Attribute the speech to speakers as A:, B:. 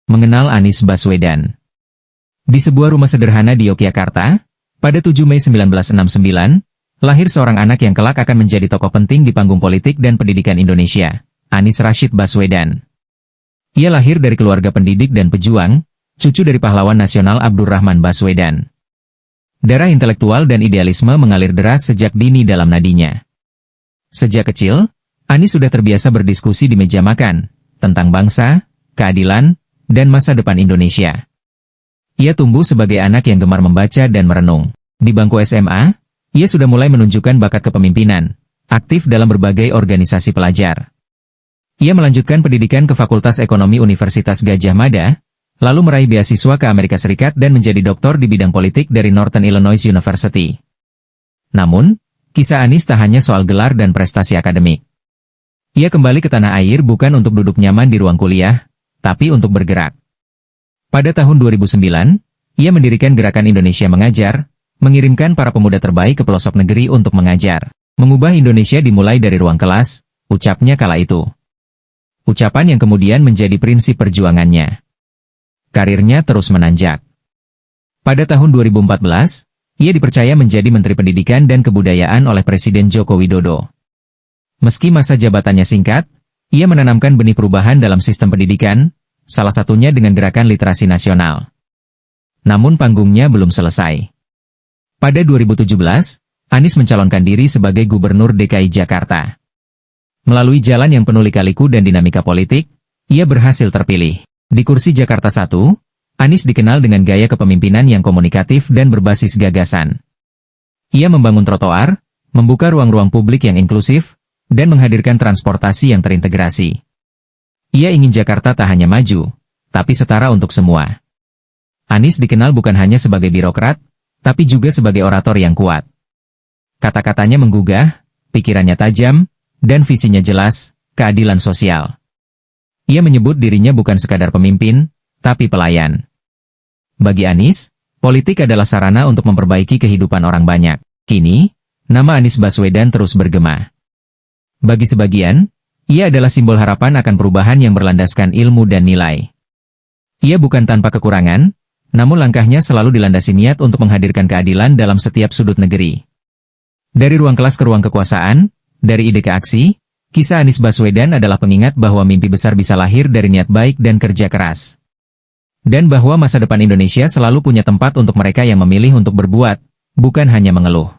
A: mengenal Anies Baswedan. Di sebuah rumah sederhana di Yogyakarta, pada 7 Mei 1969, lahir seorang anak yang kelak akan menjadi tokoh penting di panggung politik dan pendidikan Indonesia, Anies Rashid Baswedan. Ia lahir dari keluarga pendidik dan pejuang, cucu dari pahlawan nasional Abdurrahman Baswedan. Darah intelektual dan idealisme mengalir deras sejak dini dalam nadinya. Sejak kecil, Anies sudah terbiasa berdiskusi di meja makan, tentang bangsa, keadilan, dan masa depan Indonesia. Ia tumbuh sebagai anak yang gemar membaca dan merenung. Di bangku SMA, ia sudah mulai menunjukkan bakat kepemimpinan, aktif dalam berbagai organisasi pelajar. Ia melanjutkan pendidikan ke Fakultas Ekonomi Universitas Gadjah Mada, lalu meraih beasiswa ke Amerika Serikat dan menjadi doktor di bidang politik dari Northern Illinois University. Namun, kisah Anies tak hanya soal gelar dan prestasi akademik. Ia kembali ke tanah air bukan untuk duduk nyaman di ruang kuliah, tapi untuk bergerak. Pada tahun 2009, ia mendirikan Gerakan Indonesia Mengajar, mengirimkan para pemuda terbaik ke pelosok negeri untuk mengajar. Mengubah Indonesia dimulai dari ruang kelas, ucapnya kala itu. Ucapan yang kemudian menjadi prinsip perjuangannya. Karirnya terus menanjak. Pada tahun 2014, ia dipercaya menjadi Menteri Pendidikan dan Kebudayaan oleh Presiden Joko Widodo. Meski masa jabatannya singkat, ia menanamkan benih perubahan dalam sistem pendidikan, salah satunya dengan Gerakan Literasi Nasional. Namun panggungnya belum selesai. Pada 2017, Anies mencalonkan diri sebagai Gubernur DKI Jakarta. Melalui jalan yang penuh lika-liku dan dinamika politik, ia berhasil terpilih. Di kursi Jakarta 1, Anies dikenal dengan gaya kepemimpinan yang komunikatif dan berbasis gagasan. Ia membangun trotoar, membuka ruang-ruang publik yang inklusif, dan menghadirkan transportasi yang terintegrasi. Ia ingin Jakarta tak hanya maju, tapi setara untuk semua. Anies dikenal bukan hanya sebagai birokrat, tapi juga sebagai orator yang kuat. Kata-katanya menggugah, pikirannya tajam, dan visinya jelas, keadilan sosial. Ia menyebut dirinya bukan sekadar pemimpin, tapi pelayan. Bagi Anies, politik adalah sarana untuk memperbaiki kehidupan orang banyak. Kini, nama Anies Baswedan terus bergema. Bagi sebagian, ia adalah simbol harapan akan perubahan yang berlandaskan ilmu dan nilai. Ia bukan tanpa kekurangan, namun langkahnya selalu dilandasi niat untuk menghadirkan keadilan dalam setiap sudut negeri. Dari ruang kelas ke ruang kekuasaan, dari ide ke aksi, kisah Anies Baswedan adalah pengingat bahwa mimpi besar bisa lahir dari niat baik dan kerja keras. Dan bahwa masa depan Indonesia selalu punya tempat untuk mereka yang memilih untuk berbuat, bukan hanya mengeluh.